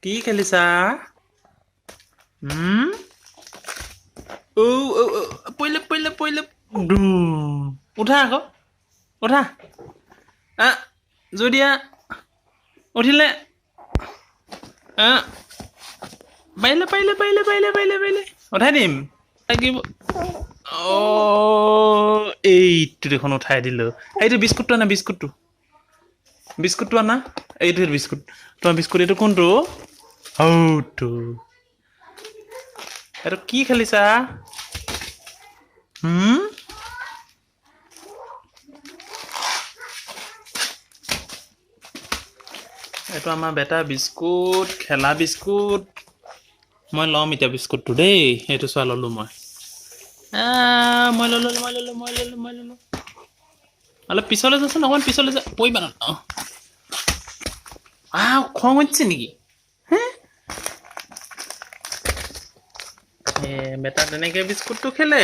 কি খেলিছা পৰিলে উঠা আকৌ উঠা জুই দিয়া উঠিলে পাৰিলে উঠাই দিম লাগিব এইটো দেখোন উঠাই দিলো এইটো বিস্কুটটো আনা বিস্কুটটো আনা এইটো বিস্কুট তোমাৰ বিস্কুট এইটো কোনটো এইটো কি খেলিছা এইটো আমাৰ বেটা বিস্কুট খেলা বিস্কুট মই ল'ম এতিয়া বিস্কুটটো দেই এইটো চোৱা ল'লো মই ল'লো অলপ পিছলৈ যাচোন অকণমান পিছলৈ যা পৰিবা ন খং উঠিছে নেকি বেটা তেনেকে বিস্কুটটো খেলে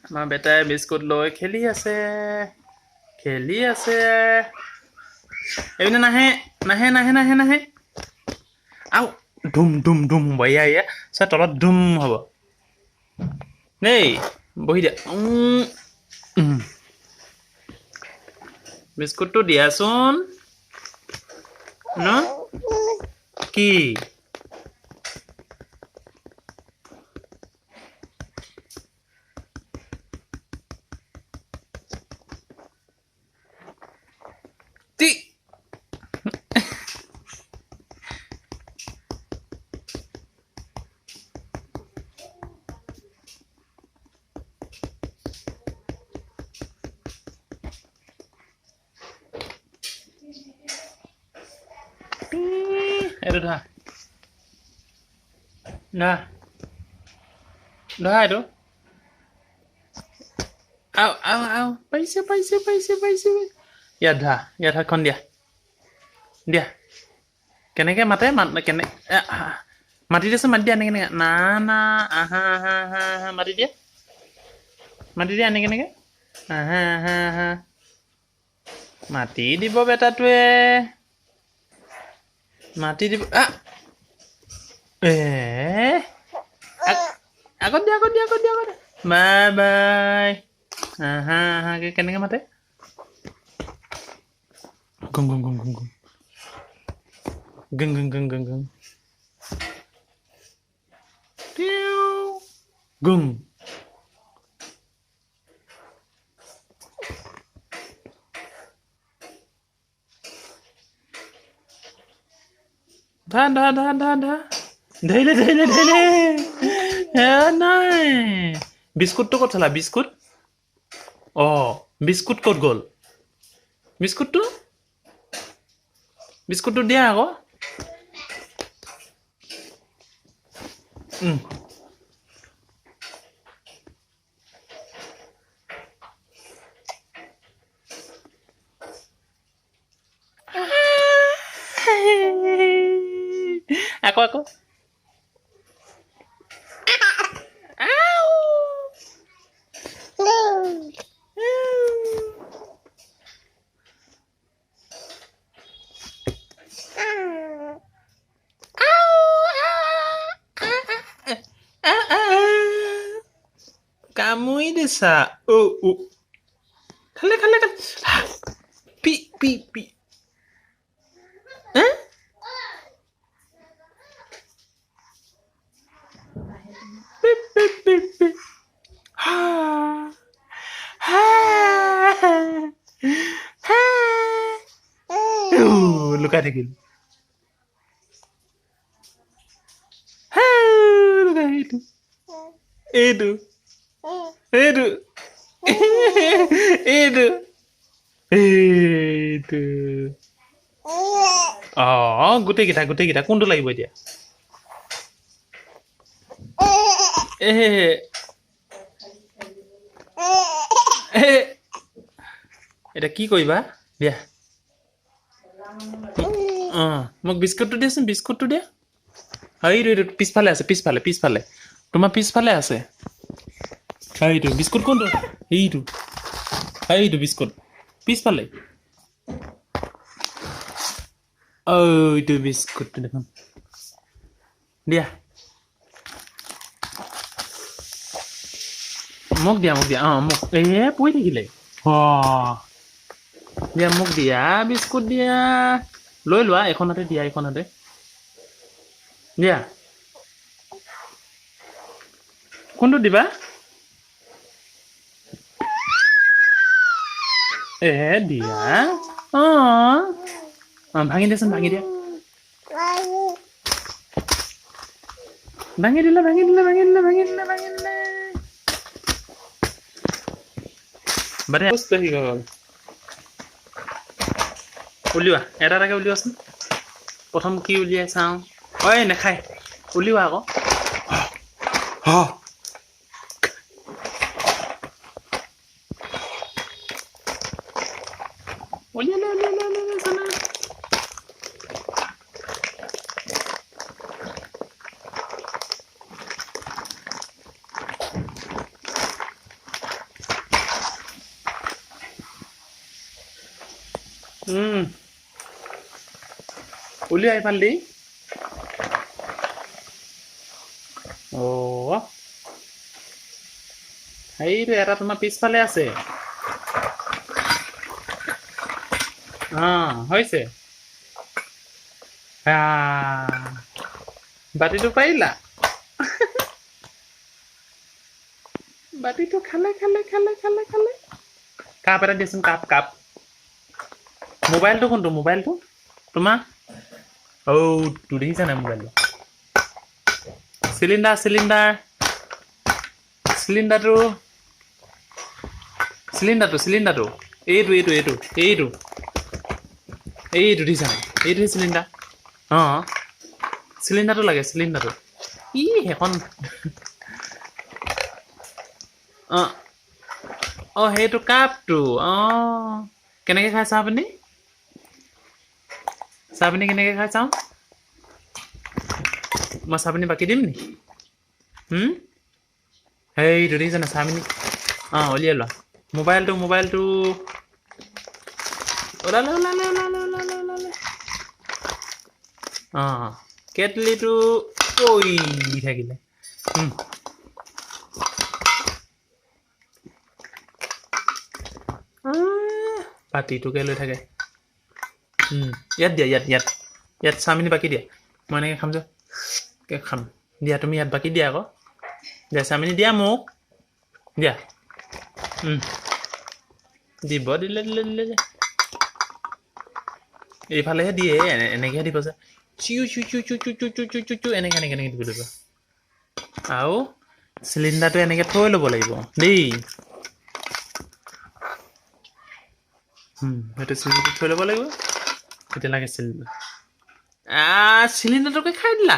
আমাৰ বেটাই বিস্কুট লৈ খেলি আছে এইপিনে নাহে আও ধুম হ'ব এয়া চা তলত ধুম হ'ব দেই বহি দিয়া বিস্কুটটো দিয়াচোন ন কি এইটো ধৰা এইটো আও পাইছে ইয়াত হাতখন দিয়া কেনেকে মাতে কেনে মাতি দিয়াচোন মাতি দিয়া এনেকে না আহা মাতি দিয়া এনেকে আহা মাতি দিব বেটাটোৱে মাতি দিব আগত দিয়া বাই আহা কেনেকে মাতে গুং গুং ধৰিলে নাই বিস্কুটটো ক'ত থলা বিস্কুট বিস্কুট ক'ত গ'ল বিস্কুটটো দিয়া আকৌ আকৌ কামুৰি দিছা খালে পি লুকাই থাকিল এইটো গোটেইকেইটা কোনটো লাগিব এতিয়া এতিয়া কি কৰিবা দিয়া মোক বিস্কুটটো দিয়াচোন বিস্কুটটো দিয়া এইটো পিছফালে আছে পিছফালে তোমাৰ পিছফালে আছে এইটো বিস্কুট কোনটো এইটো এইটো বিস্কুট পিছফালে এইটো বিস্কুটটো দেখোন দিয়া মোক দিয়া মোক পৰি থাকিলে দিয়া মোক দিয়া বিস্কুট দিয়া লৈ লোৱা এখনতে দিয়া এখনতে দিয়া কোনটো দিবা দিয়া ভাঙি দিয়াচোন ভাঙি দিয়া ভাঙি দিলে বাদে বস্তু আহি গ'ল উলিওৱা এটাকে উলিওৱাচোন প্ৰথম কি উলিয়াই চাওঁ নাখায় উলিওৱা আকৌ উলিয়ালে চানা উলিয়াই ভাল দি সেইটো এটা তোমাৰ পিছফালে আছে হৈছে বাতিটো পাৰিলা বাতিটো খালে কাপ এটা দিয়াচোন কাপ মোবাইলটো কোনটো মোবাইলটো তোমাৰ তো দেখিছা নাই মোবাইলটো চিলিণ্ডাৰটো এইটো দেখিছা নাই এইটোহে চিলিণ্ডাৰ চিলিণ্ডাৰটো লাগে সেইখন সেইটো কাপটো কেনেকে খাই চাওঁ আপুনি চাহপানী কেনেকে খাই চাওঁ মই চাহপানী বাকি দিম নি সেইটো দেখিছা নাই চাহপানী উলিয়াই লোৱা মোবাইলটো ওলালে কেটলিটো থাকিলে পাতিটোকে লৈ থাকে ইয়াত দিয়া ইয়াত চাওমিন বাকি দিয়া মই এনেকৈ খাম যে খাম দিয়া তুমি ইয়াত বাকি দিয়া আকৌ দিয়া চাওমিন দিয়া মোক দিয়া দিব দিলে এইফালেহে দিয়ে এনেকৈহে দিব যে চু এনেকৈ দিব লাগিব আৰু চিলিণ্ডাৰটো এনেকৈ থৈ ল'ব লাগিব দেই সেইটো চিলিণ্ডাৰটো থৈ ল'ব লাগিব তেতিয়া লাগে চিলিণ্ডাৰটোকে খাই দিলা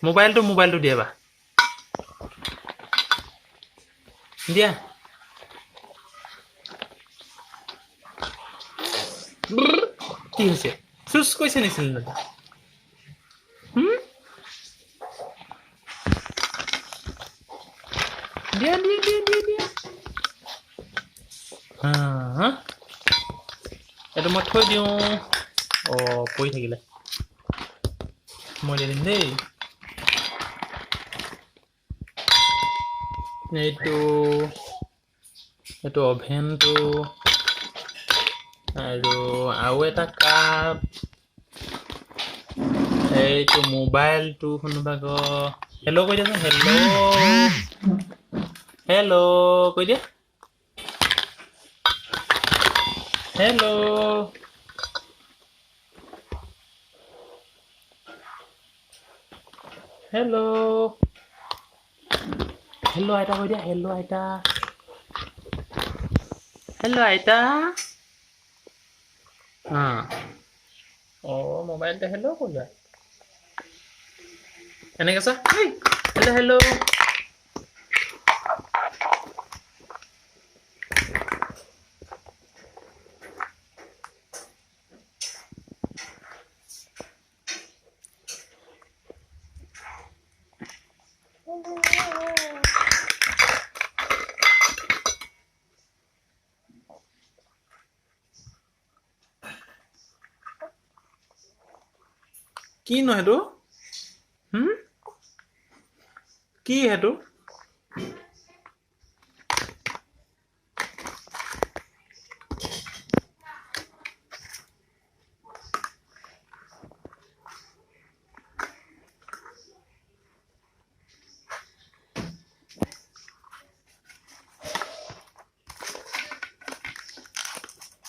মোবাইলটো দিয়া বা দিয়া কি হৈছে চুচ কৈছে নি চিলিণ্ডাৰটো দিয়া এইটো মই থৈ দিওঁ পৰি থাকিলে মই দি দিম দেই এইটো অভেনটো আৰু এটা কাপ এইটো মোবাইলটো শুনোবা হেল্ল' কৈ দিয়াচোন হেল্ল' কৈ দিয়া হেল্ল' আইতা কৈ দিয়া হেল্ল' আইতা মোবাইলটা হেল্ল' কৈ দিয়া এনেকৈ চা হেল্ল' কি ন সেইটো কি সেইটো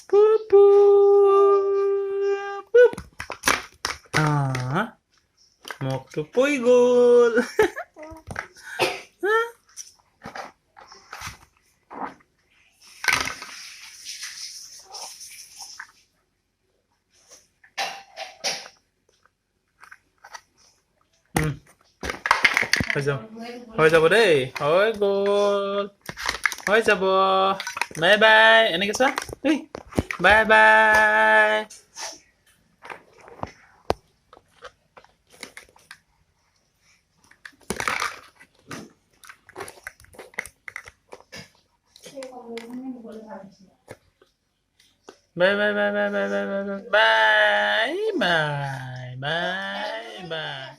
পুপু মগটো পৰি গ'ল হৈ যাব দেই হৈ গ'ল হৈ যাব বাই বাই এনেকৈ চোৱা দেই bye bye Bye bye bye bye bye bye bye bye bye bye bye.